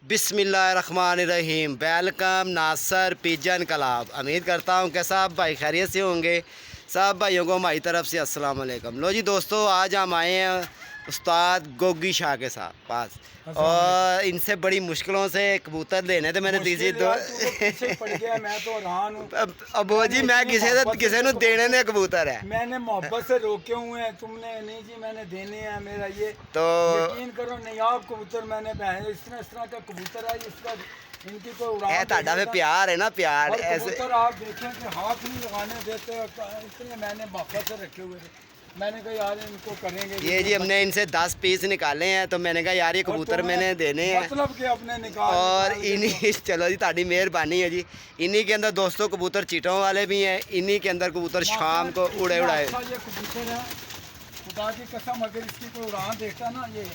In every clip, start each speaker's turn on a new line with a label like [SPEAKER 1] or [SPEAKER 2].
[SPEAKER 1] बिस्मिल्लाहिर्रहमानिर्रहीम। वेलकम नासर pigeon club. उम्मीद करता हूँ कि सब भाई खैरियत से होंगे। सब भाइयों को हमारी तरफ से अस्सलाम वालेकुम। लो जी दोस्तों, आज हम आए हैं उस्ताद गोगी शाह के साथ पास, और इनसे बड़ी मुश्किलों से कबूतर लेने थे। मैंने तीसरी दो अबो जी मैं किसी ने देने ने कबूतर है,
[SPEAKER 2] मैंने मोहब्बत से रोके हुए हैं, तुमने नहीं जी मैंने देने हैं। मेरा ये
[SPEAKER 1] तो
[SPEAKER 2] यकीन करो नायाब कबूतर मैंने इस तरह का कबूतर है। इसका इनकी कोई उड़ान
[SPEAKER 1] ताड़ा पे प्यार है ना, प्यार
[SPEAKER 2] और
[SPEAKER 1] ऐसे।
[SPEAKER 2] कबूतर आप देखें कि हाथ नहीं लगाने देते, इसलिए मैंने मोहब्बत से रखे हुए थे। मैंने कहा यार इनको करेंगे।
[SPEAKER 1] ये जी हमने इनसे 10 पीस निकाले हैं, तो मैंने कहा यार ये कबूतर मैंने देने हैं,
[SPEAKER 2] मतलब कि अपने निकाल
[SPEAKER 1] और इन्हीं चलो जी ताड़ी मेहरबानी है जी। इन्हीं के अंदर दोस्तों कबूतर चीटों वाले भी हैं, इन्हीं के अंदर कबूतर शाम को उड़े उड़ाए।
[SPEAKER 2] ये कबूतर है, खुदा की कसम अगर इसकी कोई उड़ान देखता ना ये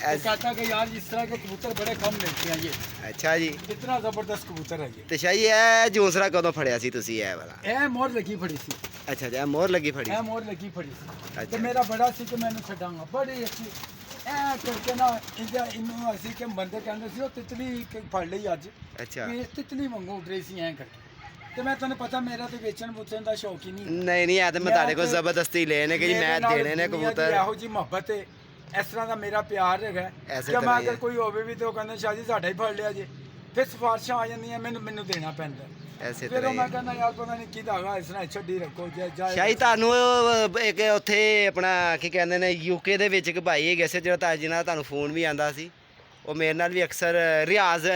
[SPEAKER 2] कहता कि यार इस तरह के कबूतर बड़े कम मिलते हैं। ये
[SPEAKER 1] अच्छा जी,
[SPEAKER 2] इतना जबरदस्त कबूतर है ये।
[SPEAKER 1] तो शाही है जूसरा कदों फड़िया सी तुसी है वाला?
[SPEAKER 2] ए मोर लगी फड़ी सी।
[SPEAKER 1] अच्छा जी, मोर लगी फड़ी।
[SPEAKER 2] ए मोर लगी फड़ी सी।
[SPEAKER 1] अच्छा।
[SPEAKER 2] तो मेरा बड़ा सी कि मैंने छड़ांगा बड़ी अच्छी ए करके ना इन्हों असी के बंदे कहते सी तितली फड़ ली अज।
[SPEAKER 1] अच्छा,
[SPEAKER 2] तितली वांगू उड़ रही सी ऐ करके। तो मैं तुम्हें पता मेरा तो बेचन बूचन का शौक ही नहीं।
[SPEAKER 1] नहीं है तो मैं ताड़े को जबरदस्ती लेने कि मैं देने ने कबूतर।
[SPEAKER 2] ਇਹੋ ਜੀ ਮੁਹੱਬਤ ਹੈ, ਇਸ ਤਰ੍ਹਾਂ ਦਾ ਮੇਰਾ ਪਿਆਰ ਹੈਗਾ
[SPEAKER 1] ਐਸੇ
[SPEAKER 2] ਕਿ
[SPEAKER 1] ਤਰ੍ਹਾਂ
[SPEAKER 2] ਮੈਂ
[SPEAKER 1] ਹੀ
[SPEAKER 2] ਅਗਰ
[SPEAKER 1] ਹੈ।
[SPEAKER 2] ਕੋਈ ਹੋਵੇ ਵੀ ਤੇ ਉਹ ਕਹਿੰਦੇ ਸ਼ਾਹ ਜੀ ਸਾਡਾ ਹੀ ਫੜ ਲਿਆ ਜੇ, ਫਿਰ ਸਿਫਾਰਸ਼ਾਂ ਆ ਜਾਂਦੀਆਂ ਮੈਨੂੰ ਦੇਣਾ ਪੈਂਦਾ।
[SPEAKER 1] ਐਸੇ
[SPEAKER 2] ਫਿਰ
[SPEAKER 1] ਤਰ੍ਹਾਂ
[SPEAKER 2] ਉਹ
[SPEAKER 1] ਹੀ
[SPEAKER 2] ਮੈਂ ਕਹਿੰਦਾ ਯਾਰ ਪਤਾ ਨਹੀਂ ਕੀ ਧਾਗਾ ਇਸ ਤਰ੍ਹਾਂ ਛੱਡੀ ਰੱਖੋ ਜਾ
[SPEAKER 1] ਸ਼ਾਹੀ ਤੁਹਾਨੂੰ ਇੱਕ ਉੱਥੇ ਆਪਣਾ ਕੀ ਕਹਿੰਦੇ ਨੇ ਯੂਕੇ ਦੇ ਵਿੱਚ ਇੱਕ ਭਾਈ ਹੈਗੇ ਸੀ ਜਿਹੜਾ ਜਿਹਨਾਂ ਤੁਹਾਨੂੰ ਫੋਨ ਵੀ ਆਂਦਾ ਸੀ, ਉਹ ਮੇਰੇ ਨਾਲ ਵੀ ਅਕਸਰ ਰਿਆਜ਼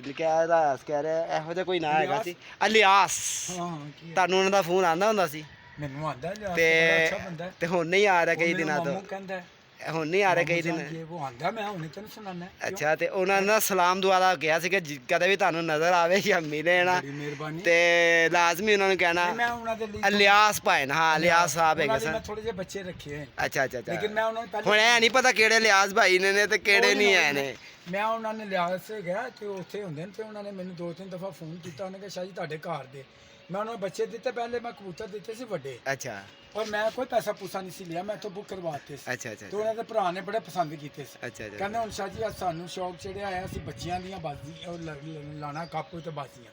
[SPEAKER 1] ਕਹਿ ਰਿਹਾ ਇਹੋ ਜਿਹਾ ਕੋਈ ਨਾਂ ਹੈਗਾ ਸੀ, ਅਲਿਆਸ।
[SPEAKER 2] ਹਾਂ
[SPEAKER 1] ਤੁਹਾਨੂੰ ਉਹਨਾਂ ਦਾ ਫੋਨ ਆਂਦਾ ਹੁੰਦਾ ਸੀ?
[SPEAKER 2] ਮੈਨੂੰ ਆਂਦਾ ਲਿਆ
[SPEAKER 1] ਤੇ
[SPEAKER 2] ਬੜਾ ਅੱਛਾ ਬੰਦਾ ਹੈ।
[SPEAKER 1] ਤੇ ਹੁਣ ਨਹੀਂ ਆ ਰਿਹਾ ਕਈ ਦਿਨਾਂ ਤੋਂ?
[SPEAKER 2] ਮਾਮੂ ਕਹਿੰਦਾ
[SPEAKER 1] ਹੁਣ ਨਹੀਂ ਆ ਰਿਹਾ ਕਈ ਦਿਨ?
[SPEAKER 2] ਉਹ ਆਂਦਾ ਮੈਂ ਹੁਣੇ ਤੈਨੂੰ ਸੁਣਾਣਾ।
[SPEAKER 1] ਅੱਛਾ, ਤੇ ਉਹਨਾਂ ਨੇ ਨਾ ਸਲਾਮ ਦੁਆਰਾ ਕਿਹਾ ਸੀ ਕਿ ਕਦੇ ਵੀ ਤੁਹਾਨੂੰ ਨਜ਼ਰ ਆਵੇ ਜਾਂ ਮਿਲੇ ਨਾ
[SPEAKER 2] ਬੜੀ ਮਿਹਰਬਾਨੀ।
[SPEAKER 1] ਤੇ ਲਾਜ਼ਮੀ ਉਹਨਾਂ ਨੂੰ ਕਹਿਣਾ
[SPEAKER 2] ਮੈਂ ਉਹਨਾਂ ਦੇ ਲਈ
[SPEAKER 1] ਅਲਿਆਸ ਭਾਈ ਨਾ। ਹਾਂ ਅਲਿਆਸ ਸਾਹਿਬ ਹੈਗੇ
[SPEAKER 2] ਮੈਂ
[SPEAKER 1] ਸਨ।
[SPEAKER 2] ਥੋੜੇ ਜਿਹੇ ਬੱਚੇ ਰੱਖੇ ਹੈ,
[SPEAKER 1] ਅੱਛਾ ਅੱਛਾ
[SPEAKER 2] ਲੇਕਿਨ ਮੈਂ ਉਹਨਾਂ ਨੂੰ ਪਹਿਲੇ
[SPEAKER 1] ਹੁਣ ਇਹ ਨਹੀਂ ਪਤਾ ਕਿਹੜੇ ਲਿਆਜ਼ ਭਾਈ ਨੇ ਤੇ ਕਿਹੜੇ ਨਹੀਂ ਆਏ ਨੇ।
[SPEAKER 2] ਮੈਂ ਉਹਨਾਂ ਨੇ ਲਿਆ ਸੇ ਗਿਆ ਤੇ ਉੱਥੇ ਹੁੰਦੇ ਨੇ, ਤੇ ਉਹਨਾਂ ਨੇ ਮੈਨੂੰ 2-3 ਦਫਾ ਫੋਨ ਕੀਤਾ। ਉਹਨੇ ਕਿਹਾ ਸ਼ਾਹ ਜੀ ਤੁਹਾਡੇ ਘਰ ਦੇ। ਮੈਂ ਉਹਨਾਂ ਨੂੰ ਬੱਚੇ ਦਿੱਤੇ, ਪਹਿਲੇ ਮੈਂ ਕਬੂਤਰ ਦਿੱਤੇ ਸੀ ਵੱਡੇ,
[SPEAKER 1] ਅੱਛਾ
[SPEAKER 2] ਔਰ ਮੈਂ ਕੋਈ ਪੈਸਾ ਪੂਸਾ ਨਹੀਂ ਸੀ ਲਿਆ, ਮੈਂ ਇੱਥੋਂ ਬੁੱਕ ਕਰਵਾਤੇ ਸੀ।
[SPEAKER 1] ਅੱਛਾ ਅੱਛਾ
[SPEAKER 2] ਤੇ ਉਹਨਾਂ ਦੇ ਭਰਾ ਨੇ ਬੜੇ ਪਸੰਦ ਕੀਤੇ ਸੀ।
[SPEAKER 1] ਅੱਛਾ ਅੱਛਾ
[SPEAKER 2] ਕਹਿੰਦੇ ਹੁਣ ਸ਼ਾਹ ਜੀ ਅੱਜ ਸਾਨੂੰ ਸ਼ੌਕ ਚੜਿਆ ਆਇਆ ਸੀ ਬੱਚਿਆਂ ਦੀਆਂ ਬਾਜ਼ੀ ਉਹ ਲਾਣਾ ਕਾਪੂ ਤੇ ਬਾਜ਼ੀਆਂ,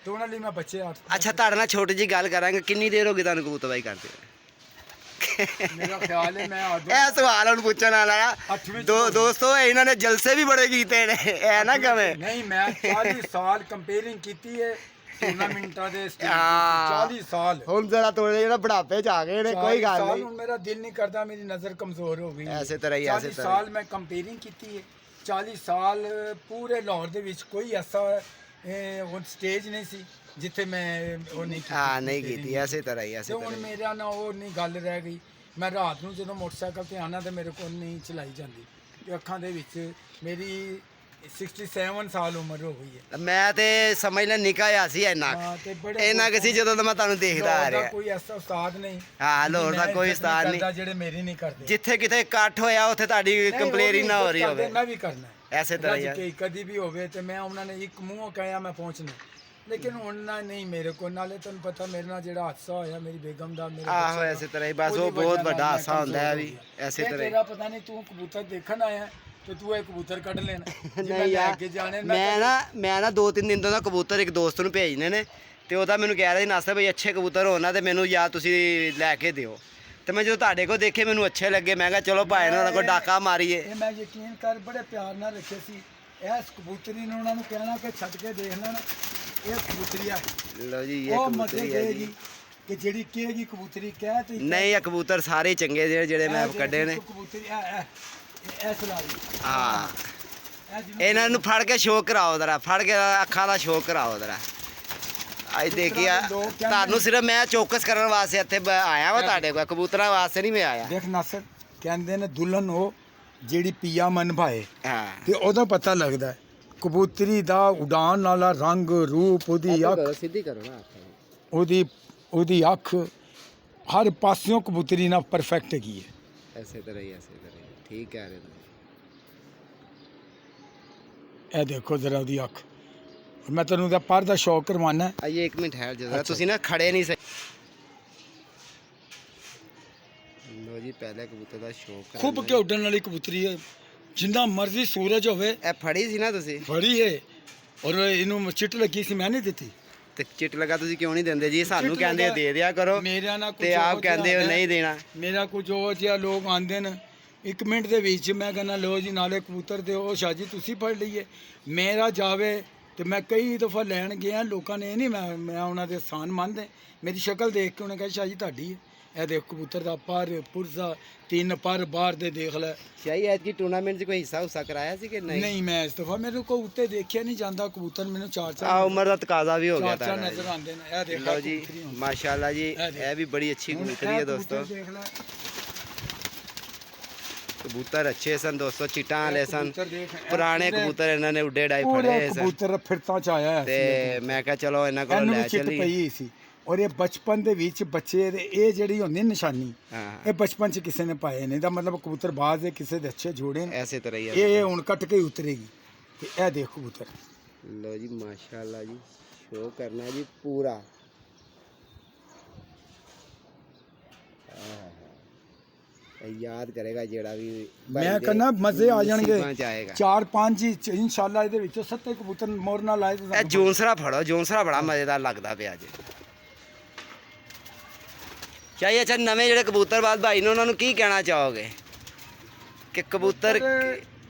[SPEAKER 2] ਤੇ ਉਹਨਾਂ ਲਈ ਮੈਂ ਬੱਚੇ
[SPEAKER 1] ਅੱਛਾ, ਤੁਹਾਡੇ ਨਾਲ ਛੋਟੀ ਜੀ ਗੱਲ ਕਰਾਂਗੇ। ਕਿੰਨੀ ਦੇਰ ਹੋ ਗਈ ਤੁਹਾਨੂੰ ਕਬੂਤਰਬਾਜ਼ੀ ਕਰਦੇ ਹੋਏ?
[SPEAKER 2] ਮੇਰਾ ਖਿਆਲ ਹੈ ਮੈਂ
[SPEAKER 1] ਇਹ ਸਵਾਲ ਹੁਣ ਪੁੱਛਣ ਵਾਲਾ ਆ। ਦੋਸਤੋ ਇਹਨਾਂ ਨੇ ਜਲਸੇ ਵੀ ਬੜੇ ਕੀਤੇ ਨੇ, ਇਹ ਨਾ ਕਵੇਂ।
[SPEAKER 2] ਨਹੀਂ ਮੈਂ 40 ਸਾਲ ਕੰਪੇਅਰਿੰਗ ਕੀਤੀ ਹੈ ਟੂਰਨਾਮੈਂਟਾਂ ਦੇ ਸਟੇਜ ਤੇ। 40 ਸਾਲ
[SPEAKER 1] ਹੁਣ ਜ਼ਰਾ ਥੋੜੇ ਜਿਹੜਾ ਬੁਢਾਪੇ ਚ ਆ ਗਏ ਨੇ, ਕੋਈ ਗੱਲ ਨਹੀਂ।
[SPEAKER 2] ਹੁਣ ਮੇਰਾ ਦਿਲ ਨਹੀਂ ਕਰਦਾ, ਮੇਰੀ ਨਜ਼ਰ ਕਮਜ਼ੋਰ ਹੋ ਗਈ।
[SPEAKER 1] ਐਸੇ ਤਰ੍ਹਾਂ ਹੀ
[SPEAKER 2] 40 ਸਾਲ ਮੈਂ ਕੰਪੇਅਰਿੰਗ ਕੀਤੀ ਹੈ। 40 ਸਾਲ ਪੂਰੇ ਲਾਹੌਰ ਦੇ ਵਿੱਚ ਕੋਈ ਐਸਾ ਹੁਣ ਸਟੇਜ ਨਹੀਂ ਸੀ ਜਿੱਥੇ ਮੈਂ ਉਹ ਨਹੀਂ ਕੀਤੀ।
[SPEAKER 1] ਹਾਂ ਨਹੀਂ ਕੀਤੀ, ਐਸੇ ਤਰ੍ਹਾਂ ਹੀ
[SPEAKER 2] ਤੇ ਹੁਣ ਮੇਰਾ ਨਾ ਉਹ ਨਹੀਂ ਗੱਲ ਰਹਿ ਗਈ। ਮੈਂ ਰਾਤ ਨੂੰ ਜਦੋਂ ਮੋਟਰਸਾਈਕਲ ਤੇ ਆਣਾ ਤੇ ਮੇਰੇ ਕੋਲ ਨਹੀਂ ਚਲਾਈ ਜਾਂਦੀ, ਤੇ ਅੱਖਾਂ ਦੇ ਵਿੱਚ ਮੇਰੀ 67 ਸਾਲ ਉਮਰ ਹੋ ਗਈ ਹੈ।
[SPEAKER 1] ਮੈਂ ਤੇ ਸਮਝ ਲੈ ਨਿਕਾ ਆ ਸੀ ਇੰਨਾ ਕਿ ਸੀ ਜਦੋਂ ਮੈਂ ਤੁਹਾਨੂੰ ਦੇਖਦਾ ਆ ਰਿਹਾ।
[SPEAKER 2] ਕੋਈ ਐਸਾ ਉਸਤਾਦ ਨਹੀਂ।
[SPEAKER 1] ਹਾਂ ਲਾਹੌਰ ਦਾ ਕੋਈ ਉਸਤਾਦ ਨਹੀਂ
[SPEAKER 2] ਜਿਹੜੇ ਮੇਰੇ ਨਹੀਂ ਕਰਦੇ।
[SPEAKER 1] ਜਿੱਥੇ ਕਿਤੇ ਇਕੱਠ ਹੋਇਆ ਉੱਥੇ ਤੁਹਾਡੀ ਕੰਪਲੇਰੀ ਨਾ ਹੋ ਰਹੀ ਹੋਵੇ।
[SPEAKER 2] ਮੈਂ ਵੀ ਕਰਨਾ
[SPEAKER 1] ਐਸੇ ਤਰ੍ਹਾਂ ਹੀ
[SPEAKER 2] ਕਿ ਕਦੀ ਵੀ ਹੋਵੇ ਤੇ ਮੈਂ ਉਹਨਾਂ ਨੇ ਇੱਕ ਮੂੰਹੋਂ ਕਹਿਆ ਮੈਂ ਪਹੁੰਚਣਾ, ਲੇਕਿਨ ਹੁਣ ਨਾ ਨਹੀਂ ਮੇਰੇ ਕੋਲ। ਨਾਲੇ ਤੁਹਾਨੂੰ ਪਤਾ ਮੇਰੇ ਨਾਲ ਜਿਹੜਾ ਹਾਦਸਾ ਹੋਇਆ ਮੇਰੀ ਬੇਗਮ ਦਾ, ਮੇਰੇ
[SPEAKER 1] ਆਹੋ ਐਸੇ ਤਰ੍ਹਾਂ ਹੀ ਬਸ ਉਹ ਬਹੁਤ ਵੱਡਾ ਹਾਦਸਾ ਹੁੰਦਾ ਹੈ ਵੀ ਐਸੇ ਤਰ੍ਹਾਂ ਹੀ।
[SPEAKER 2] ਤੇਰਾ ਪਤਾ ਨਹੀਂ ਤੂੰ ਕਬੂਤਰ ਦੇਖਣ ਆਇਆ ਤੇ ਤੂੰ ਇਹ ਕਬੂਤਰ ਕੱਢ ਲੈਣਾ।
[SPEAKER 1] ਨਹੀਂ ਯਾਰ ਮੈਂ ਨਾ 2-3 ਦਿਨ ਤੋਂ ਨਾ ਕਬੂਤਰ ਇੱਕ ਦੋਸਤ ਨੂੰ ਭੇਜਨੇ ਨੇ, ਤੇ ਉਹਦਾ ਮੈਨੂੰ ਕਹਿ ਰਿਹਾ ਸੀ ਨਾਸਰ ਬਈ ਅੱਛੇ ਕਬੂਤਰ ਹੋਣਾ ਤੇ ਮੈਨੂੰ ਯਾਰ ਤੁਸੀਂ ਲੈ ਕੇ ਦਿਓ। ਤੇ ਮੈਂ ਜਦੋਂ ਤੁਹਾਡੇ ਕੋਲ ਦੇਖੇ ਮੈਨੂੰ ਅੱਛੇ ਲੱਗੇ, ਮੈਂ ਕਿਹਾ ਚਲੋ ਭਾਈ ਨੇ ਉਹਨਾਂ ਕੋਲ ਡਾਕਾ ਮਾਰੀਏ।
[SPEAKER 2] ਇਹ ਮੈਂ ਯਕੀਨ ਕਰ ਬੜੇ ਪਿਆਰ ਨਾਲ ਰੱਖੇ ਸੀ। ਇਸ ਕਬੂਤਰੀ ਨੂੰ ਉਹਨਾਂ ਨੂੰ ਕਹਿਣਾ ਕਿ ਛੱਡ ਕੇ ਦੇਖ ਲੈਣ, ਇਹ ਕਬੂਤਰੀ ਆ।
[SPEAKER 1] ਲਓ ਜੀ ਇਹ
[SPEAKER 2] ਉਹ
[SPEAKER 1] ਕਬੂਤਰੀ ਹੈ ਜੀ,
[SPEAKER 2] ਕਿ ਜਿਹੜੀ ਕਹੇਗੀ ਕਬੂਤਰੀ ਕਹਿ ਤੇ
[SPEAKER 1] ਨਹੀਂ ਇਹ ਕਬੂਤਰ ਸਾਰੇ ਚੰਗੇ ਜਿਹੜੇ ਮੈਂ ਕੱਢੇ ਨੇ।
[SPEAKER 2] ਕਬੂਤਰੀ ਇਹ ਸਲਾਰੀ
[SPEAKER 1] ਹਾਂ, ਇਹਨਾਂ ਨੂੰ ਫੜ ਕੇ ਸ਼ੋਅ ਕਰਾਓ ਜ਼ਰਾ, ਫੜ ਕੇ ਅੱਖਾਂ ਦਾ ਸ਼ੋਅ ਕਰਾਓ ਜ਼ਰਾ। ਅੱਜ ਦੇਖਿਆ ਤੁਹਾਨੂੰ ਸਿਰਫ ਮੈਂ ਚੌਕਸ ਕਰਨ ਵਾਸਤੇ ਇੱਥੇ ਆਇਆ ਵਾ ਤੁਹਾਡੇ ਕੋਲ, ਕਬੂਤਰਾਂ ਵਾਸਤੇ ਨਹੀਂ ਮੈਂ ਆਇਆ।
[SPEAKER 2] ਦੇਖ ਨਾਸਰ ਕਹਿੰਦੇ ਨੇ ਦੁਲਹਨ ਉਹ ਜਿਹੜੀ ਪੀਆ ਮਨ ਭਾਏ।
[SPEAKER 1] ਹਾਂ,
[SPEAKER 2] ਤੇ ਉਹਦਾ ਪਤਾ ਲੱਗਦਾ ਕਬੂਤਰੀ ਦਾ ਉਡਾਨ ਵਾਲਾ ਰੰਗ ਰੂਪ, ਉਹਦੀ ਅੱਖ
[SPEAKER 1] ਸਿੱਧੀ ਕਰੋ ਨਾ,
[SPEAKER 2] ਉਹਦੀ ਅੱਖ ਹਰ ਪਾਸਿਓਂ ਕਬੂਤਰੀ ਨਾਲ ਪਰਫੈਕਟ ਹੈਗੀ ਹੈ।
[SPEAKER 1] ਐਸੇ ਤਰ੍ਹਾਂ ਹੀ ਠੀਕ ਕਹਿ ਰਹੇ ਤੁਸੀਂ।
[SPEAKER 2] ਇਹ ਦੇਖੋ ਜ਼ਰਾ ਉਹਦੀ ਅੱਖ। ਮੈਂ ਤੈਨੂੰ ਦਾ ਪਰ ਦਾ ਸ਼ੌਕ ਕਰਵਾਨਾ।
[SPEAKER 1] ਆਈਏ ਇੱਕ ਮਿੰਟ ਠਹਿਰ ਜਾ, ਤੁਸੀਂ ਨਾ ਖੜੇ ਨਹੀਂ ਸਹੀ। ਲੋ ਜੀ ਪਹਿਲੇ ਕਬੂਤਰ ਦਾ ਸ਼ੌਕ
[SPEAKER 2] ਖੁੱਬ ਕੇ ਉੱਡਣ ਵਾਲੀ ਕਬੂਤਰੀ ਹੈ, ਜਿੰਨਾ ਮਰਜ਼ੀ ਸੂਰਜ ਹੋਵੇ
[SPEAKER 1] ਇਹ ਫੜੀ ਸੀ ਨਾ ਤੁਸੀਂ
[SPEAKER 2] ਫੜੀ ਹੈ ਔਰ ਇਹਨੂੰ ਚਿੱਟ ਲੱਗੀ ਸੀ ਮੈਂ ਨਹੀਂ ਦਿੱਤੀ
[SPEAKER 1] ਤੇ ਚਿੱਟ ਲਗਾ ਤੁਸੀਂ ਕਿਉਂ ਨਹੀਂ ਦਿੰਦੇ ਜੀ? ਸਾਨੂੰ
[SPEAKER 2] ਚਿੱਟ
[SPEAKER 1] ਕਹਿੰਦੇ
[SPEAKER 2] ਲੱਗਾ,
[SPEAKER 1] ਦੇ ਦਿਆ ਕਰੋ
[SPEAKER 2] ਮੇਰਾ ਨਾ ਕੁਝ
[SPEAKER 1] ਤੇ ਆਪ ਕਹਿੰਦੇ ਹੋ
[SPEAKER 2] ਹੈ।
[SPEAKER 1] ਨਹੀਂ ਦੇਣਾ।
[SPEAKER 2] ਮੇਰਾ ਕੁਝ ਉਹ ਜਿਹਾ ਲੋਕ ਆਂਦੇ ਨੇ 1 ਮਿੰਟ ਦੇ ਵਿੱਚ ਮੈਂ ਕਹਿੰਦਾ ਲੋ ਜੀ ਨਾਲੇ ਕਬੂਤਰ ਦਿਓ ਸ਼ਾਹ ਜੀ ਤੁਸੀਂ ਫੜ ਲਈਏ। ਮੇਰਾ ਜਾਵੇ ਤੇ ਮੈਂ ਕਈ ਦਫਾ ਲੈਣ ਗਿਆ ਲੋਕਾਂ ਨੇ ਇਹ ਨਹੀਂ ਮੈਂ ਉਹਨਾਂ ਦੇ ਸਾਨ ਮੰਨਦੇ ਮੇਰੀ ਸ਼ਕਲ ਦੇਖ ਕੇ ਉਹਨੇ ਕਿਹਾ ਸ਼ਾਹ ਜੀ ਤੁਹਾਡੀ ਹੈ ਇਹ ਦੇਖ ਕਬੂਤਰ ਦਾ ਪਰ ਪੁਰਜ਼ਾ 3 ਪਰ ਬਾਹਰ ਦੇ ਦੇਖ ਲੈ।
[SPEAKER 1] ਸ਼ਾਹੀ ਐਤਕੀ ਟੂਰਨਾਮੈਂਟ 'ਚ ਕੋਈ ਹਿੱਸਾ ਹੁਸਾ ਕਰਾਇਆ ਸੀ ਕਿ ਨਹੀਂ?
[SPEAKER 2] ਨਹੀਂ ਮੈਂ ਇਸ ਦਫਾ ਮੇਰੇ ਕੋ ਉੱਤੇ ਦੇਖਿਆ ਨਹੀਂ ਜਾਂਦਾ ਕਬੂਤਰ ਮੈਨੂੰ ਚਾਰ
[SPEAKER 1] ਆ
[SPEAKER 2] ਚਾਰ
[SPEAKER 1] ਉਮਰ ਦਾ ਤਕਾਜ਼ਾ ਵੀ ਹੋ ਗਿਆ
[SPEAKER 2] ਚਾਰ
[SPEAKER 1] ਤੁਹਾਡਾ
[SPEAKER 2] ਨਜ਼ਰ
[SPEAKER 1] ਜੀ।
[SPEAKER 2] ਆਉਂਦੇ ਨੇ ਇਹ ਦੇਖ
[SPEAKER 1] ਲਓ ਜੀ ਮਾਸ਼ਾਅੱਲਾ ਜੀ ਇਹ ਵੀ ਬੜੀ ਅੱਛੀ ਕਬੂਤਰੀ ਹੈ ਦੋਸਤੋ।
[SPEAKER 2] ਦੇਖ ਲੈ
[SPEAKER 1] ਕਬੂਤਰ ਅੱਛੇ ਸਨ ਦੋਸਤੋ, ਚਿੱਟਾਂ ਵਾਲੇ ਸਨ,
[SPEAKER 2] ਕਬੂਤਰ ਦੇਖ, ਇਹ
[SPEAKER 1] ਪੁਰਾਣੇ
[SPEAKER 2] ਪੂਰੇ-
[SPEAKER 1] ਕਬੂਤਰ ਇਹਨਾਂ ਨੇ ਉੱਡੇ ਡਾਈ
[SPEAKER 2] ਪੂਰੇ
[SPEAKER 1] ਫੜੇ ਸਨ
[SPEAKER 2] ਕਬੂਤਰ ਫਿਰਤਾਂ ਚ ਆਇਆ
[SPEAKER 1] ਤੇ ਮੈਂ ਕਿਹਾ ਚਲੋ ਇਹਨਾਂ ਕੋਲ
[SPEAKER 2] ਇਹਨੂੰ
[SPEAKER 1] ਲੈ
[SPEAKER 2] ਵੀ ਚਿੱਟ
[SPEAKER 1] ਚੱਲੀ।
[SPEAKER 2] ਪਈ ਸੀ ਔਰ ਇਹ ਬਚਪਨ ਦੇ ਵਿੱਚ ਬੱਚੇ ਦੇ ਇਹ ਜਿਹੜੀ ਹੁੰਦੀ ਨਿਸ਼ਾਨੀ
[SPEAKER 1] ਹਾਂ
[SPEAKER 2] ਇਹ ਬਚਪਨ ਚ ਕਿਸੇ ਨੇ ਪਾਏ ਨਹੀਂ ਦਾ ਮਤਲਬ ਕਬੂਤਰ ਬਾਜ਼ ਦੇ ਕਿਸੇ ਦੇ ਅੱਛੇ ਜੋੜੇ ਨੇ
[SPEAKER 1] ਐਸੇ ਤਰ੍ਹਾਂ ਹੀ ਹੈ।
[SPEAKER 2] ਇਹ ਹੁਣ ਕੱਟ ਕੇ ਹੀ ਉਤਰੇਗੀ ਤੇ ਇਹ ਦੇਖ ਕਬੂਤਰ
[SPEAKER 1] ਲੋ ਜੀ ਮਾਸ਼ਾਅੱਲਾ ਜੀ ਸ਼ੋ ਕਰਨਾ ਜੀ ਪੂਰਾ। ਇਹ ਯਾਦ ਕਰੇਗਾ ਜਿਹੜਾ ਵੀ
[SPEAKER 2] ਮੈਂ ਕਹਿੰਦਾ ਮਜ਼ੇ ਆ ਜਾਣਗੇ
[SPEAKER 1] ਨਸੀਬਾਂ 'ਚ ਆਏਗਾ।
[SPEAKER 2] 4-5 ਹੀ ਇਨਸ਼ਾਅੱਲਾ ਇਹਦੇ ਵਿੱਚੋਂ 7 ਕਬੂਤਰ ਮੋਰ ਨਾਲ ਆਏ
[SPEAKER 1] ਇਹ ਜੋਨਸਰਾ ਫੜੋ, ਜੋਨਸਰਾ ਬੜਾ ਮਜ਼ੇਦਾਰ ਲੱਗਦਾ ਪਿਆ ਜੀ। ਚਾਹੀਏ ਅੱਛਾ ਨਵੇਂ ਜਿਹੜੇ ਕਬੂਤਰਬਾਜ਼ ਭਾਈ ਨੇ ਉਹਨਾਂ ਨੂੰ ਕੀ ਕਹਿਣਾ ਚਾਹੋਗੇ ਕਿ ਕਬੂਤਰ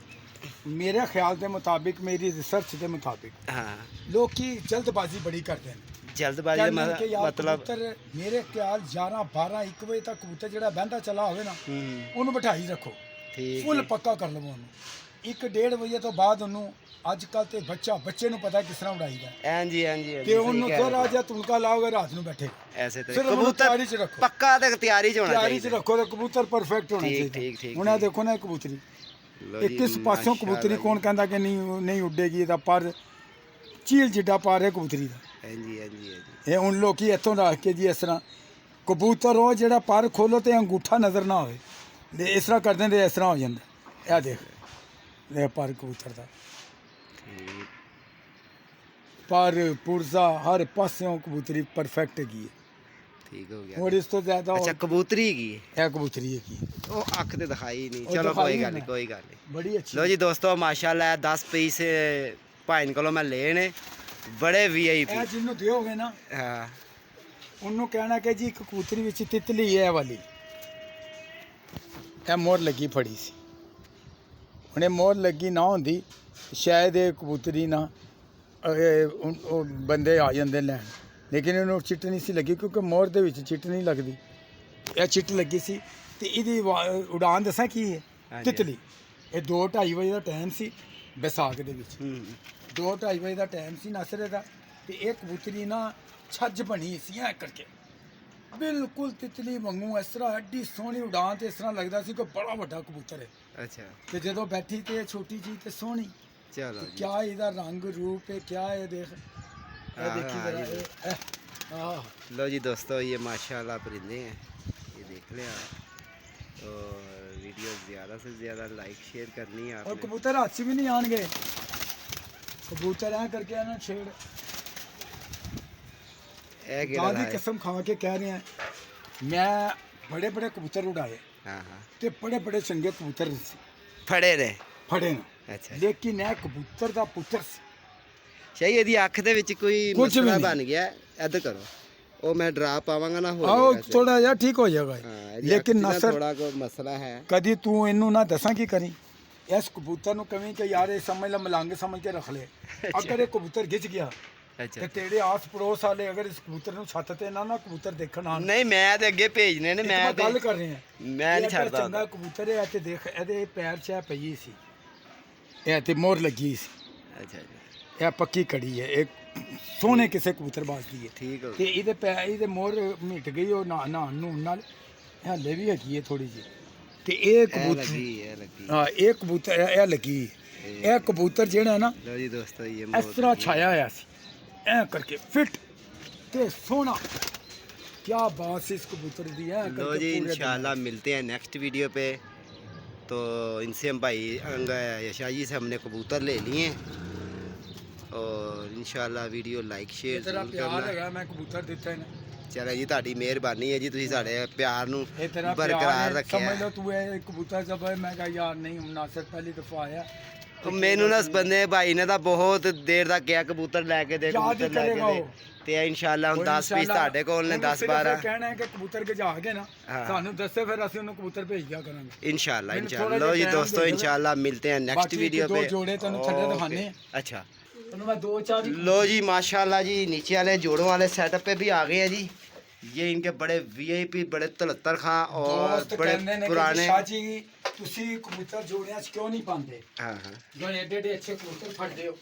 [SPEAKER 2] ਮੇਰੇ ਖਿਆਲ ਦੇ ਮੁਤਾਬਿਕ ਮੇਰੀ ਰਿਸਰਚ ਦੇ ਮੁਤਾਬਿਕ
[SPEAKER 1] ਹਾਂ
[SPEAKER 2] ਲੋਕੀ ਜਲਦਬਾਜ਼ੀ ਬੜੀ ਕਰਦੇ ਨੇ
[SPEAKER 1] ਜਲਦਬਾਜ਼ੀ ਦਾ
[SPEAKER 2] ਕਹਿੰਦੇ ਨੇ ਕਿ ਯਾਰ
[SPEAKER 1] ਮਤਲਬ
[SPEAKER 2] ਕਬੂਤਰ ਮੇਰੇ ਖਿਆਲ 11 12 1 ਵਜੇ ਤੱਕ ਕਬੂਤਰ ਜਿਹੜਾ ਬਹਿੰਦਾ ਚਲਾ ਹੋਵੇ ਨਾ
[SPEAKER 1] ਹੂੰ
[SPEAKER 2] ਉਹਨੂੰ ਬਿਠਾਈ ਰੱਖੋ
[SPEAKER 1] ਠੀਕ
[SPEAKER 2] ਫੁੱਲ
[SPEAKER 1] ਹੈ।
[SPEAKER 2] ਪੱਕਾ ਕਰ ਲਵੋ ਉਹਨੂੰ 1-1.5 ਵਜੇ ਤੋਂ ਬਾਅਦ ਉਹਨੂੰ ਅੱਜ ਕੱਲ ਤੇ ਬੱਚੇ ਨੂੰ ਪਤਾ ਕਿਸ ਤਰ੍ਹਾਂ ਉਡਾਈਦਾ
[SPEAKER 1] ਹਾਂਜੀ ਹਾਂਜੀ
[SPEAKER 2] ਤੇ ਉਹਨੂੰ ਥੋੜਾ ਜਿਹਾ ਤੁਣਕਾ ਲਾਓਗੇ ਰਾਤ ਨੂੰ ਬੈਠੇ
[SPEAKER 1] ਐਸੇ
[SPEAKER 2] ਸਿਰਫ
[SPEAKER 1] ਤਰ੍ਹਾਂ
[SPEAKER 2] ਉਹਨੂੰ
[SPEAKER 1] ਕਬੂਤਰ
[SPEAKER 2] ਤਿਆਰੀ 'ਚ ਰੱਖੋ।
[SPEAKER 1] ਪੱਕਾ ਤੇ ਤਿਆਰੀ 'ਚ ਹੋਣਾ
[SPEAKER 2] ਤਿਆਰੀ 'ਚ
[SPEAKER 1] ਚਾਹੀਦਾ।
[SPEAKER 2] ਰੱਖੋ ਤੇ ਕਬੂਤਰ ਪਰਫੈਕਟ ਹੋਣਾ
[SPEAKER 1] ਠੀਕ,
[SPEAKER 2] ਚਾਹੀਦਾ
[SPEAKER 1] ਠੀਕ, ਠੀਕ,
[SPEAKER 2] ਹੁਣ ਇਹ
[SPEAKER 1] ਠੀਕ।
[SPEAKER 2] ਦੇਖੋ ਨਾ ਇਹ ਕਬੂਤਰੀ
[SPEAKER 1] ਲਓ
[SPEAKER 2] ਇਹ
[SPEAKER 1] ਜੀ,
[SPEAKER 2] ਕਿਸ ਪਾਸਿਓਂ
[SPEAKER 1] ਮਾਸ਼ਾਅੱਲਾ
[SPEAKER 2] ਕਬੂਤਰੀ
[SPEAKER 1] ਜੀ।
[SPEAKER 2] ਕੌਣ ਕਹਿੰਦਾ ਕਿ ਨਹੀਂ ਉੱਡੇਗੀ ਇਹਦਾ ਪਰ ਚੀਲ ਜਿੱਡਾ ਪਰ ਹੈ ਕਬੂਤਰੀ ਦਾ
[SPEAKER 1] ਹਾਂਜੀ ਹਾਂਜੀ ਹਾਂਜੀ
[SPEAKER 2] ਇਹ ਹੁਣ ਲੋਕੀ ਇੱਥੋਂ ਰੱਖ ਕੇ ਜੀ ਇਸ ਤਰ੍ਹਾਂ ਕਬੂਤਰ ਉਹ ਜਿਹੜਾ ਪਰ ਖੋਲੋ ਤੇ ਅੰਗੂਠਾ ਨਜ਼ਰ ਨਾ ਆਵੇ ਤੇ ਇਸ ਤਰ੍ਹਾਂ ਕਰਦੇ ਤੇ ਇਸ ਤਰ੍ਹਾਂ ਹੋ ਜਾਂਦਾ ਇਹ ਦੇਖ ਲੈ ਪਰ ਕਬੂਤਰ ਦਾ
[SPEAKER 1] ਠੀਕ
[SPEAKER 2] ਪਰ ਪੁਰਜ਼ਾ ਹਰ ਪਾਸਿਓਂ ਕਬੂਤਰੀ ਪਰਫੈਕਟ ਹੈਗੀ ਹੈ
[SPEAKER 1] ਠੀਕ ਹੋ ਗਿਆ।
[SPEAKER 2] ਹੋਰ ਇਸ ਤੋਂ ਜ਼ਿਆਦਾ
[SPEAKER 1] ਅੱਛਾ ਕਬੂਤਰੀ ਕੀ
[SPEAKER 2] ਇਹ ਕਬੂਤਰੀ ਹੈਗੀ ਹੈ
[SPEAKER 1] ਉਹ ਅੱਖ ਤੇ ਦਿਖਾਈ ਨਹੀਂ।
[SPEAKER 2] ਉਹ
[SPEAKER 1] ਚਲੋ
[SPEAKER 2] ਦਿਖਾਈ
[SPEAKER 1] ਕੋਈ ਗੱਲ
[SPEAKER 2] ਨਾ।
[SPEAKER 1] ਨਹੀਂ ਕੋਈ ਗੱਲ ਨਹੀਂ।
[SPEAKER 2] ਬੜੀ ਅੱਛੀ
[SPEAKER 1] ਲੋ ਜੀ ਦੋਸਤੋ ਮਾਸ਼ਾਅੱਲਾ 10 ਪੀਸ ਭਾਈਨ ਕੋਲੋਂ ਮੈਂ ਲਏ ਨੇ ਬੜੇ ਵੀਆਈਪੀ।
[SPEAKER 2] ਇਹ ਜਿਹਨੂੰ ਦਿਓਗੇ ਨਾ
[SPEAKER 1] ਹਾਂ
[SPEAKER 2] ਉਹਨੂੰ ਕਹਿਣਾ ਕਿ ਜੀ ਇੱਕ ਕਬੂਤਰੀ ਵਿੱਚ ਤਿਤਲੀ ਹੈ ਇਹ ਵਾਲੀ ਇਹ ਮੋਰ ਲੱਗੀ ਫੜੀ ਸੀ ਹੁਣ ਇਹ ਮੋਰ ਲੱਗੀ ਨਾ ਹੁੰਦੀ ਸ਼ਾਇਦ ਇਹ ਕਬੂਤਰੀ ਨਾ ਉਹ ਬੰਦੇ ਆ ਜਾਂਦੇ ਲੈਣ ਲੇਕਿਨ ਇਹਨੂੰ ਚਿੱਟ ਨਹੀਂ ਸੀ ਲੱਗੀ ਕਿਉਂਕਿ ਮੋਰ ਦੇ ਵਿੱਚ ਚਿੱਟ ਨਹੀਂ ਲੱਗਦੀ ਇਹ ਚਿੱਟ ਲੱਗੀ ਸੀ ਤੇ ਇਹਦੀ ਉਡਾਨ ਦੱਸਾਂ ਕੀ ਹੈ
[SPEAKER 1] ਹਾਂਜੀ।
[SPEAKER 2] ਤਿਤਲੀ ਇਹ 2-2:30 ਵਜੇ ਦਾ ਟਾਈਮ ਸੀ ਵਿਸਾਖ ਦੇ ਵਿੱਚ
[SPEAKER 1] ਹੂੰ
[SPEAKER 2] 2-2:30 ਵਜੇ ਦਾ ਟਾਈਮ ਸੀ ਨਸਰੇ ਦਾ ਤੇ ਇਹ ਕਬੂਤਰੀ ਨਾ ਛੱਜ ਬਣੀ ਸੀ ਐ ਕਰਕੇ ਬਿਲਕੁਲ ਤਿਤਲੀ ਵਾਂਗੂ ਇਸ ਤਰ੍ਹਾਂ ਐਡੀ ਸੋਹਣੀ ਉਡਾਨ ਤੇ ਇਸ ਤਰ੍ਹਾਂ ਲੱਗਦਾ ਸੀ ਕਿ ਬੜਾ ਵੱਡਾ ਕਬੂਤਰ ਹੈ
[SPEAKER 1] ਅੱਛਾ
[SPEAKER 2] ਤੇ ਜਦੋਂ ਬੈਠੀ ਤੇ ਇਹ ਛੋਟੀ ਜੀ ਤੇ ਸੋਹਣੀ
[SPEAKER 1] ਚਲੋ ਜੀ
[SPEAKER 2] ਕਿਆ ਇਹਦਾ ਰੰਗ ਰੂਪ ਹੈ ਕਿਆ ਇਹ ਦੇਖ ਇਹ ਦੇਖੀ
[SPEAKER 1] हाँ,
[SPEAKER 2] ਜਰਾ ਆਹ
[SPEAKER 1] लो जी दोस्तों ये माशाल्लाह परिंदे हैं ये देख लें आप और वीडियो ज़्यादा से ज़्यादा लाइक शेयर करनी है
[SPEAKER 2] और
[SPEAKER 1] आपने।
[SPEAKER 2] कबूतर हाथ से भी नहीं आएंगे कबूतर ऐ करके ना छेड़
[SPEAKER 1] ए केड़ा
[SPEAKER 2] दादी
[SPEAKER 1] है?
[SPEAKER 2] कसम खा के कह रहे हैं मैं बड़े बड़े कबूतर उड़ाए
[SPEAKER 1] हाँ हाँ
[SPEAKER 2] ते बड़े बड़े चंगे कबूतर
[SPEAKER 1] फड़े ने
[SPEAKER 2] फड़े ने
[SPEAKER 1] अच्छा
[SPEAKER 2] लेकिन ਇਹ ਕਬੂਤਰ ਦਾ ਪੁੱਤਰ ਸੀ
[SPEAKER 1] शाही यदि अख दे विच कोई
[SPEAKER 2] कुछ भी
[SPEAKER 1] मसला
[SPEAKER 2] नहीं।
[SPEAKER 1] बन गया इधर करो वो मैं ड्रा पावांगा ना हो
[SPEAKER 2] ਆਓ
[SPEAKER 1] जाएगा सही।
[SPEAKER 2] ਥੋੜਾ ਜਿਹਾ ਠੀਕ ਹੋ ਜਾਏਗਾ
[SPEAKER 1] हाँ, यदि
[SPEAKER 2] ਲੇਕਿन
[SPEAKER 1] अख च ना
[SPEAKER 2] ਨਸਰ
[SPEAKER 1] थोड़ा को मसला है
[SPEAKER 2] ਕਦੀ ਤੂੰ ਇਹਨੂੰ ਨਾ ਦੱਸਾਂ ਕੀ ਕਰੀ ਇਸ ਕਬੂਤਰ ਨੂੰ ਕਵੀਂ ਕਿ ਯਾਰ ਇਹ ਸਮਝ ਲੈ ਮਲੰਗ ਸਮਝ ਕੇ ਰੱਖ ਲੈ ਅਗਰ ਇਹ ਕਬੂਤਰ ਗਿੱਜ ਗਿਆ
[SPEAKER 1] अच्छा
[SPEAKER 2] ਤੇ ਤੇਰੇ ਆਸ ਪੜੋਸ ਵਾਲੇ ਅਗਰ ਇਸ ਕਬੂਤਰ ਨੂੰ ਛੱਤ ਤੇ ਨਾ ਕਬੂਤਰ ਦੇਖਣ ਆਣ
[SPEAKER 1] नहीं मैं ते अगे भेजने ने मैं ते
[SPEAKER 2] ਗੱਲ ਕਰ ਰਹੇ ਹਾਂ
[SPEAKER 1] मैं नहीं
[SPEAKER 2] ਇਹ ਅਗਰ
[SPEAKER 1] छड़दा
[SPEAKER 2] ਚੰਗਾ ਕਬੂਤਰ ਹੈ ਤੇ ਦੇਖ ਇਹਦੇ ਪੈਰ 'ਚ ਇਹ ਪਈ ਸੀ ਇਹ ਤੇ ਮੋਰ ਲੱਗੀ ਸੀ
[SPEAKER 1] अच्छा जी
[SPEAKER 2] ਇਹ ਪੱਕੀ ਕੜੀ ਹੈ ਇਹ ਸੋਹਣੇ ਕਿਸੇ ਕਬੂਤਰਬਾਜ਼ ਦੀ ਹੈ
[SPEAKER 1] ठीक हो
[SPEAKER 2] ਤੇ ਇਹਦੇ ਪੈਰ ਇਹਦੇ ਮੋਰ ਮਿਟ ਗਈ ਉਹ ਨਾ ਨੂੰ ਨਾਲ ਹਲੇ ਵੀ ਹੈਗੀ ਹੈ ਥੋੜੀ ਜਿਹੀ ਤੇ ਇਹ
[SPEAKER 1] गई
[SPEAKER 2] ਕਬੂਤਰ
[SPEAKER 1] है लगी
[SPEAKER 2] ਹਾਂ ਇਹ ਕਬੂਤਰ ਇਹ ਲੱਗੀ ਇਹ ਕਬੂਤਰ ਜਿਹੜਾ ਨਾ
[SPEAKER 1] लो जी दोस्तों ये
[SPEAKER 2] ਇਸ
[SPEAKER 1] बहुत
[SPEAKER 2] ਤਰ੍ਹਾਂ
[SPEAKER 1] लगी।
[SPEAKER 2] ਛਾਇਆ ਹੋਇਆ ਸੀ ਐ ਕਰਕੇ ਫਿੱਟ ਤੇ ਸੋਹਣਾ ਕੀ ਬਾਤ ਸੀ ਇਸ ਕਬੂਤਰ ਦੀ ਐ
[SPEAKER 1] लो जी इंशाल्लाह मिलते हैं नेक्स्ट वीडियो पे तो इनसे हम भाई यशा जी से हमने कबूतर ले लिए और इंशाल्लाह वीडियो लाइक शेयर
[SPEAKER 2] ਤੇਰਾ
[SPEAKER 1] जरूर
[SPEAKER 2] ਪਿਆਰ
[SPEAKER 1] करना।
[SPEAKER 2] ਹੈਗਾ ਮੈਂ ਕਬੂਤਰ ਦਿੱਤਾ ਇਹਨੇ
[SPEAKER 1] ਚਲੋ ਜੀ ਤੁਹਾਡੀ ਮਿਹਰਬਾਨੀ ਹੈ ਜੀ, ਤੁਸੀਂ ਸਾਡੇ ਪਿਆਰ ਨੂੰ
[SPEAKER 2] ਇਹ ਤੇਰਾ
[SPEAKER 1] ਬਰਕਰਾਰ
[SPEAKER 2] ਪਿਆਰ ਹੈ,
[SPEAKER 1] ਰੱਖਿਆ
[SPEAKER 2] ਸਮਝ
[SPEAKER 1] ਹੈ।
[SPEAKER 2] ਲਓ ਤੂੰ ਇਹ ਕਬੂਤਰ ਜਬ ਮੈਂ ਕਹਾ ਯਾਰ ਨਹੀਂ ਹੁਣ ਨਾਸਰ ਪਹਿਲੀ ਦਫਾ ਆਇਆ
[SPEAKER 1] ਉਹ ਮੈਨੂੰ ਨਾ ਇਸ ਬੰਦੇ ਭਾਈ ਨੇ ਤਾਂ ਬਹੁਤ ਦੇਰ ਤੱਕ ਕਿਹਾ ਕਬੂਤਰ ਲੈ ਕੇ ਦੇ,
[SPEAKER 2] ਯਾਦ ਹੀ
[SPEAKER 1] ਕਬੂਤਰ ਲੈ ਕੇ
[SPEAKER 2] ਕਰੇਗਾ
[SPEAKER 1] ਦੇ,
[SPEAKER 2] ਉਹ।
[SPEAKER 1] ਤੇ ਇਨਸ਼ਾਅੱਲਾ ਹੁਣ 10 ਪੀਸ ਤੁਹਾਡੇ ਕੋਲ ਨੇ, 10 12
[SPEAKER 2] ਕਹਿਣਾ ਹੈ ਕਿ ਕਬੂਤਰ ਗਜਾ ਕੇ ਨਾ
[SPEAKER 1] ਹਾਂ।
[SPEAKER 2] ਸਾਨੂੰ ਦੱਸੇ ਫਿਰ ਅਸੀਂ ਉਹਨੂੰ ਕਬੂਤਰ ਭੇਜ ਦਿਆ ਕਰਾਂਗੇ
[SPEAKER 1] इंशाल्लाह
[SPEAKER 2] मैंने
[SPEAKER 1] इंशाल्लाह।
[SPEAKER 2] थोड़ा
[SPEAKER 1] लो
[SPEAKER 2] जिहा
[SPEAKER 1] जी
[SPEAKER 2] टाइम
[SPEAKER 1] दोस्तों
[SPEAKER 2] दे दो।
[SPEAKER 1] इंशाल्लाह मिलते हैं नेक्स्ट
[SPEAKER 2] बाकी
[SPEAKER 1] वीडियो
[SPEAKER 2] दो
[SPEAKER 1] पे।
[SPEAKER 2] जोड़े तैनूं थल्ले
[SPEAKER 1] ओके।
[SPEAKER 2] दिखाने हैं।
[SPEAKER 1] अच्छा
[SPEAKER 2] ਤੁਹਾਨੂੰ ਮੈਂ 2-4
[SPEAKER 1] लो जी माशाल्लाह जी, नीचे वाले जोड़ों वाले सेटअप पे भी आ गए हैं जी। ये इनके बड़े वीआईपी, बड़े 73 खां और
[SPEAKER 2] ਦੋਸਤ
[SPEAKER 1] बड़े
[SPEAKER 2] ਕਹਿੰਦੇ ਨੇ ਕਿ
[SPEAKER 1] पुराने।
[SPEAKER 2] ਸ਼ਾਹ ਜੀ ਤੁਸੀਂ ਕਬੂਤਰ ਜੋੜਿਆਂ 'ਚ ਕਿਉਂ ਨਹੀਂ ਪਾਉਂਦੇ
[SPEAKER 1] हाँ हाँ
[SPEAKER 2] ਜੋ ਏਡੇ ਏਡੇ ਅੱਛੇ ਕਬੂਤਰ ਫੜਦੇ ਹੋ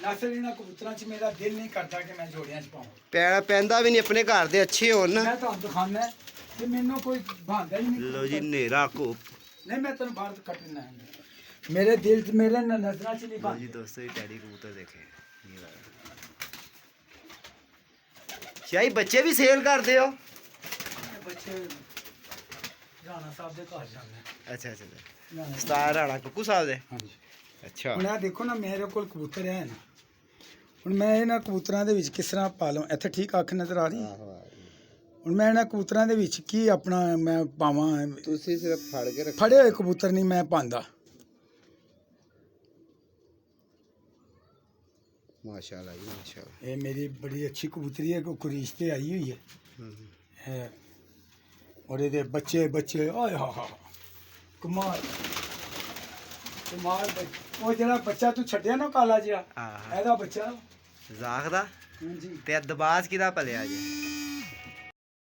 [SPEAKER 2] ਨਾਸਰ ਇਹਨਾਂ ਕਬੂਤਰਾਂ 'ਚ ਮੇਰਾ ਦਿਲ ਨਹੀਂ ਕਰਦਾ ਕਿ ਮੈਂ ਜੋੜਿਆਂ 'ਚ ਪਾਵਾਂ
[SPEAKER 1] पैंदा भी नहीं, अपने घर दे अच्छे हो ना।
[SPEAKER 2] ਮੈਂ ਤੁਹਾਨੂੰ ਦਿਖਾਣਾ ਕਿ ਮੈਨੂੰ ਕੋਈ ਭਾਂਦਾ ਹੀ ਨਹੀਂ
[SPEAKER 1] लो जी नेरा को।
[SPEAKER 2] ਨਹੀਂ ਮੈਂ ਤੈਨੂੰ ਬਾਹਰ ਕੱਟਣਾ ਹੈ ਮੇਰੇ ਦਿਲ 'ਚ ਮੇਰੇ ਨਜ਼ਰਾਂ 'ਚ ਨਹੀਂ
[SPEAKER 1] लो
[SPEAKER 2] ਭਾਂਦੇ
[SPEAKER 1] जी दोस्तों ये टैडी कबूतर देखें, ये वाला। शाही बच्चे भी सेल करते हो?
[SPEAKER 2] ਬੱਚੇ ਰਾਣਾ ਸਾਹਿਬ ਦੇ ਘਰ ਜਾਂਦੇ
[SPEAKER 1] अच्छा अच्छा अच्छा।
[SPEAKER 2] ਰਾਣਾ
[SPEAKER 1] उस्ताद राणा कुकू साहब दे।
[SPEAKER 2] ਹਾਂਜੀ
[SPEAKER 1] अच्छा
[SPEAKER 2] ਹੁਣ ਇਹ ਦੇਖੋ ਨਾ ਮੇਰੇ ਕੋਲ ਕਬੂਤਰ ਹੈ ਨਾ ਹੁਣ ਮੈਂ ਇਹਨਾਂ ਕਬੂਤਰਾਂ ਦੇ ਵਿੱਚ ਕਿਸ ਤਰ੍ਹਾਂ ਪਾਲਾਂ ਇੱਥੇ ਠੀਕ ਅੱਖ ਨਜ਼ਰ ਆ ਰਹੀ ਹੈ?
[SPEAKER 1] आहो
[SPEAKER 2] ਹੁਣ ਮੈਂ ਇਹਨਾਂ ਕਬੂਤਰਾਂ ਦੇ ਵਿੱਚ ਕੀ ਆਪਣਾ ਮੈਂ ਪਾਵਾਂ
[SPEAKER 1] ਤੁਸੀਂ ਸਿਰਫ ਫੜ ਕੇ ਰੱਖ।
[SPEAKER 2] ਫੜੇ ਹੋਏ ਕਬੂਤਰ ਨਹੀਂ ਮੈਂ ਪਾਉਂਦਾ
[SPEAKER 1] माशाल्लाह जी माशाल्लाह।
[SPEAKER 2] ਇਹ ਮੇਰੀ ਬੜੀ ਅੱਛੀ ਕਬੂਤਰੀ ਹੈ ਕੋ ਕੁਰੀਸ਼ ਤੇ ਆਈ ਹੋਈ ਹੈ ਹੈ ਔਰ ਇਹਦੇ ਬੱਚੇ ਬੱਚੇ ਆਏ ਹਾ ਹਾ ਕਮਾਲ ਕਮਾਲ ਉਹ ਜਿਹੜਾ ਬੱਚਾ ਤੂੰ ਛੱਡਿਆ ਨਾ ਕਾਲਾ ਜਿਹਾ
[SPEAKER 1] ਹਾਂ
[SPEAKER 2] ਇਹਦਾ ਬੱਚਾ
[SPEAKER 1] ਜ਼ਾਖ ਦਾ
[SPEAKER 2] ਹਾਂਜੀ
[SPEAKER 1] ਤੇ ਦਬਾਸ ਕਿਹਦਾ ਪਲਿਆ ਜੀ?